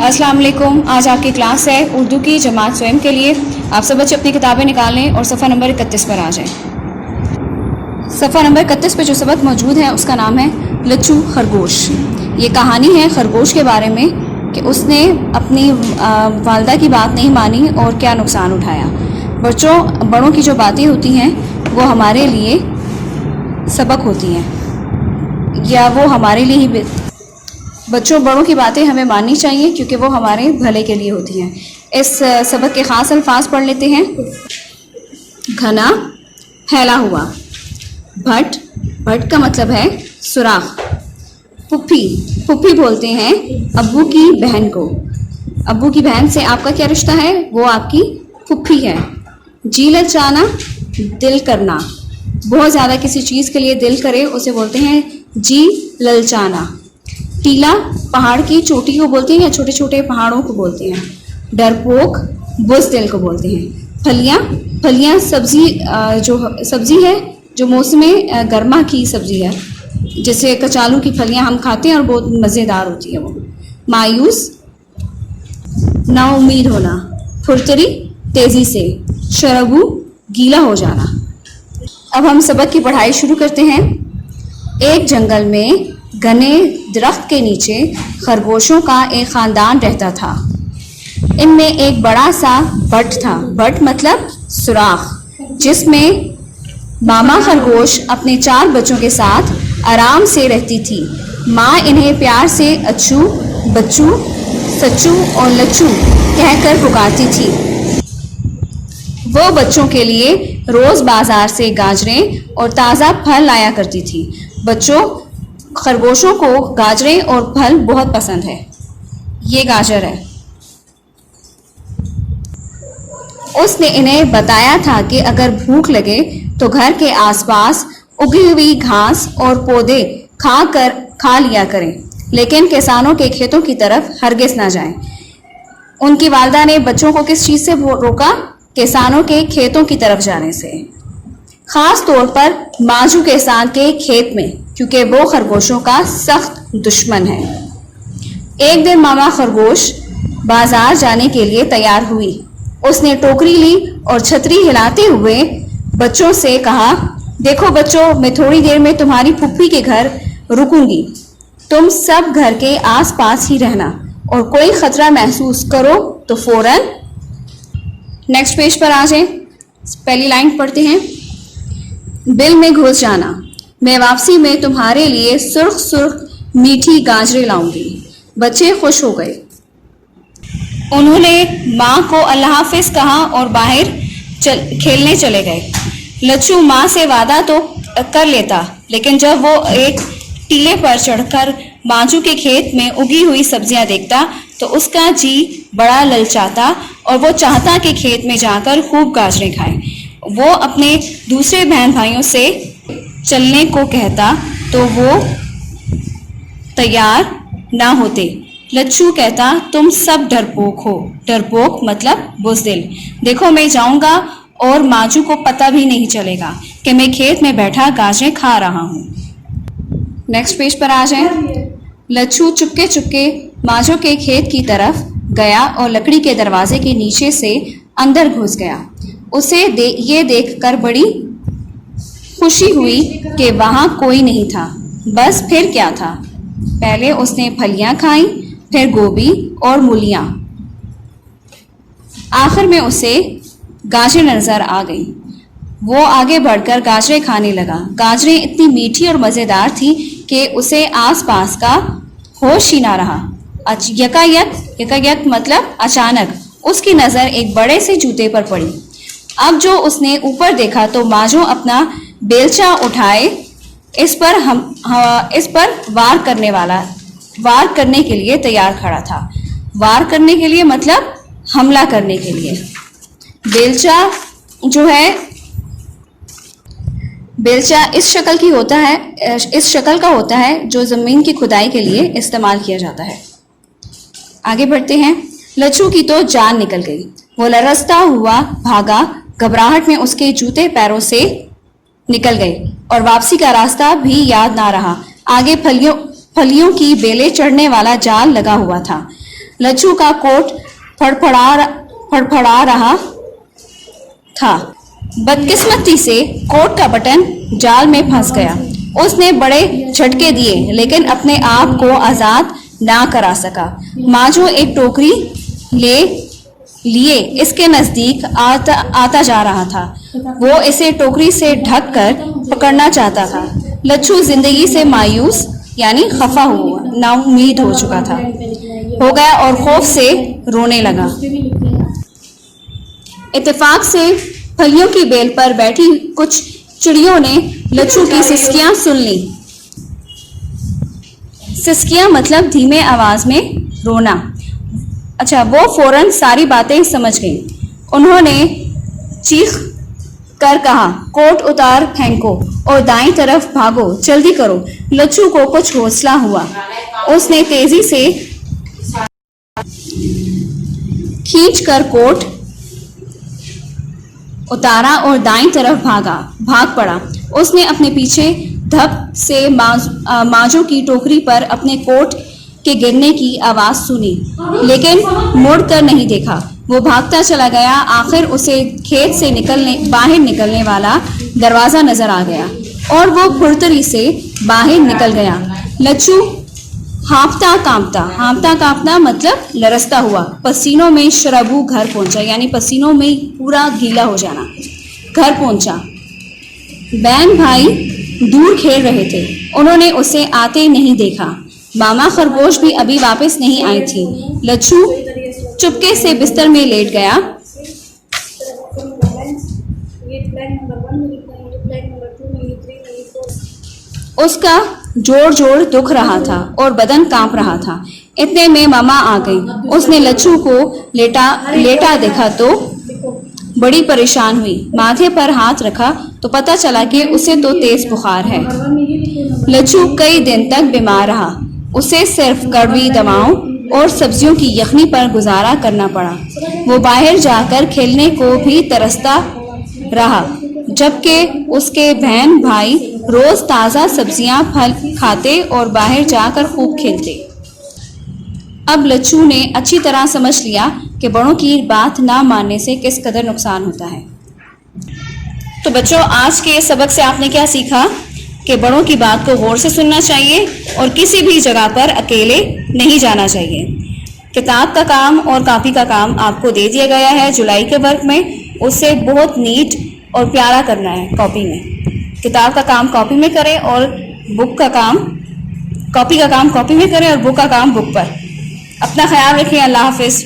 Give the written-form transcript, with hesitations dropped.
अस्सलाम वालेकुम। आज आपकी क्लास है उर्दू की जमात स्वयं के लिए। आप सब बच्चे अपनी किताबें निकाल लें और सफ़ा नंबर 31 पर आ जाएं। सफ़ा नंबर 31 पे जो सबक मौजूद है उसका नाम है लच्छू खरगोश। ये कहानी है खरगोश के बारे में कि उसने अपनी वालदा की बात नहीं मानी और क्या नुकसान उठाया। बच्चों, बड़ों की जो बातें होती हैं वो हमारे लिए सबक होती हैं या वो हमारे लिए ही। बच्चों, बड़ों की बातें हमें माननी चाहिए क्योंकि वो हमारे भले के लिए होती हैं। इस सबक के ख़ास अल्फाज पढ़ लेते हैं। घना, फैला हुआ। भट, भट का मतलब है सुराख। पुप्पी, पुप्पी बोलते हैं अब्बू की बहन को। अब्बू की बहन से आपका क्या रिश्ता है? वो आपकी पुप्पी है। जी ललचाना, दिल करना। बहुत ज़्यादा किसी चीज़ के लिए दिल करे उसे बोलते हैं जी ललचाना। टीला, पहाड़ की चोटी को बोलते हैं या छोटे छोटे पहाड़ों को बोलते हैं। डरपोक, बुज़दिल को बोलते हैं। फलियाँ, फलियाँ सब्जी जो सब्जी है जो मौसम गर्मा की सब्जी है, जैसे कचालू की फलियाँ हम खाते हैं और बहुत मज़ेदार होती है वो। मायूस, नाउम्मीद होना। फुरतरी, तेज़ी से। शरबू, गीला हो जाना। अब हम सबक की पढ़ाई शुरू करते हैं। एक जंगल में घने दरख्त के नीचे खरगोशों का एक ख़ानदान रहता था। इनमें एक बड़ा सा बट था। बट मतलब सुराख, जिसमें मामा खरगोश अपने 4 बच्चों के साथ आराम से रहती थी। माँ इन्हें प्यार से अच्छू, बच्चू, सच्चू और लच्चू कहकर पुकारती थी। वो बच्चों के लिए रोज़ बाज़ार से गाजरें और ताज़ा फल लाया करती थी। बच्चों, खरगोशों को गाजरें और फल बहुत पसंद है। ये गाजर है। उसने इन्हें बताया था कि अगर भूख लगे तो घर के आसपास उगी हुई घास और पौधे खा लिया करें, लेकिन किसानों के खेतों की तरफ हरगिज़ ना जाएं। उनकी वालदा ने बच्चों को किस चीज़ से रोका? किसानों के खेतों की तरफ जाने से। ख़ास तौर पर माजू किसान के खेत में, क्योंकि वो खरगोशों का सख्त दुश्मन है। एक दिन मामा खरगोश बाजार जाने के लिए तैयार हुई। उसने टोकरी ली और छतरी हिलाते हुए बच्चों से कहा, देखो बच्चों, मैं थोड़ी देर में तुम्हारी फूफी के घर रुकूंगी। तुम सब घर के आसपास ही रहना और कोई खतरा महसूस करो तो फौरन। नेक्स्ट पेज पर आ जाए। पहली लाइन पढ़ते हैं। बिल में घुस जाना, मैं वापसी में तुम्हारे लिए सुर्ख सुर्ख मीठी गाजरें लाऊंगी। बच्चे खुश हो गए। उन्होंने माँ को अल्लाह हाफिज कहा और बाहर खेलने चले गए। लच्छू माँ से वादा तो कर लेता, लेकिन जब वो एक टीले पर चढ़कर माजू के खेत में उगी हुई सब्जियां देखता तो उसका जी बड़ा ललचाता और वो चाहता कि खेत में जाकर खूब गाजरें खाए। वो अपने दूसरे बहन भाइयों से चलने को कहता तो वो तैयार ना होते। लच्छू कहता, तुम सब डरपोक हो। डरपोक मतलब बुज़दिल। देखो, मैं जाऊंगा और माजू को पता भी नहीं चलेगा कि मैं खेत में बैठा गाजरें खा रहा हूँ। नेक्स्ट पेज पर आ जाए। लच्छू चुपके चुपके माजू के खेत की तरफ गया और लकड़ी के दरवाजे के नीचे से अंदर घुस गया। उसे ये देखकर बड़ी खुशी हुई कि वहाँ कोई नहीं था। बस फिर क्या था? पहले उसने फलियाँ खाई, फिर गोभी और मूलियाँ। आखिर में उसे गाजरें नजर आ गई। वो आगे बढ़कर गाजरें खाने लगा। गाजरें इतनी मीठी और मज़ेदार थी कि उसे आसपास का होश ही ना रहा। यकायक मतलब अचानक उसकी नज़र एक बड़े से जूते पर पड़ी। अब जो उसने ऊपर देखा तो माजू अपना बेलचा उठाए इस पर वार करने के लिए तैयार खड़ा था। वार करने के लिए मतलब हमला करने के लिए। बेलचा जो है, बेलचा इस शक्ल का होता है जो ज़मीन की खुदाई के लिए इस्तेमाल किया जाता है। आगे बढ़ते हैं। लच्छू की तो जान निकल गई। वो लरसता हुआ भागा। घबराहट में उसके जूते पैरों से निकल गई और वापसी का रास्ता भी याद ना रहा। आगे फलियों की बेलें चढ़ने वाला जाल लगा हुआ था। लच्छू का कोट फड़फड़ा रहा था। बदकिस्मती से कोट का बटन जाल में फंस गया। उसने बड़े झटके दिए लेकिन अपने आप को आजाद ना करा सका। माजो एक टोकरी लिए इसके नजदीक आता जा रहा था। वो इसे टोकरी से ढक कर पकड़ना चाहता था। लच्छू जिंदगी से मायूस यानी खफा हुआ, नाउम्मीद हो गया और खौफ से रोने लगा। इत्तेफाक से फलियों की बेल पर बैठी कुछ चिड़ियों ने लच्छू की सिसकियां सुन ली। सिसकियां मतलब धीमे आवाज में रोना। अच्छा, वो फौरन सारी बातें समझ गईं। उन्होंने चीख कर कहा, कोट उतार फेंको और दाईं तरफ भागो, जल्दी करो। लच्छू को कुछ हौसला हुआ। उसने तेजी से खींचकर कोट उतारा और दाईं तरफ भाग पड़ा। उसने अपने पीछे धप से माजो की टोकरी पर अपने कोट के गिरने की आवाज सुनी, लेकिन मुड़कर नहीं देखा। वो भागता चला गया। आखिर उसे खेत से बाहर निकलने वाला दरवाजा नजर आ गया और वो फुर्तरी से बाहर निकल गया। लच्छू हाँफता कांपता मतलब लरसता हुआ पसीनों में शराबू घर पहुंचा, यानी पसीनों में पूरा गीला हो जाना। घर पहुंचा। बहन भाई दूर खेल रहे थे। उन्होंने उसे आते नहीं देखा। मामा खरगोश भी अभी वापस नहीं आई थी। लच्छू चुपके से बिस्तर में लेट गया। उसका जोर दुख रहा था और बदन कांप रहा था। इतने में मामा आ गई। उसने लच्छू को लेटा देखा तो बड़ी परेशान हुई। माथे पर हाथ रखा तो पता चला कि उसे तो तेज बुखार है। लच्छू कई दिन तक बीमार रहा। उसे सिर्फ कड़वी दवाओं और सब्जियों की यखनी पर गुजारा करना पड़ा। वो बाहर जाकर खेलने को भी तरसता रहा, जबकि उसके बहन भाई रोज ताज़ा सब्जियां फल खाते और बाहर जाकर खूब खेलते। अब लच्छू ने अच्छी तरह समझ लिया कि बड़ों की बात ना मानने से किस कदर नुकसान होता है। तो बच्चों, आज के सबक से आपने क्या सीखा कि बड़ों की बात को गौर से सुनना चाहिए और किसी भी जगह पर अकेले नहीं जाना चाहिए। किताब का काम और कॉपी का काम आपको दे दिया गया है जुलाई के वर्क में। उसे बहुत नीट और प्यारा करना है कॉपी में। किताब का काम कॉपी में करें और कॉपी का काम कॉपी में करें और बुक का काम बुक पर। अपना ख्याल रखें। अल्लाह हाफिज़।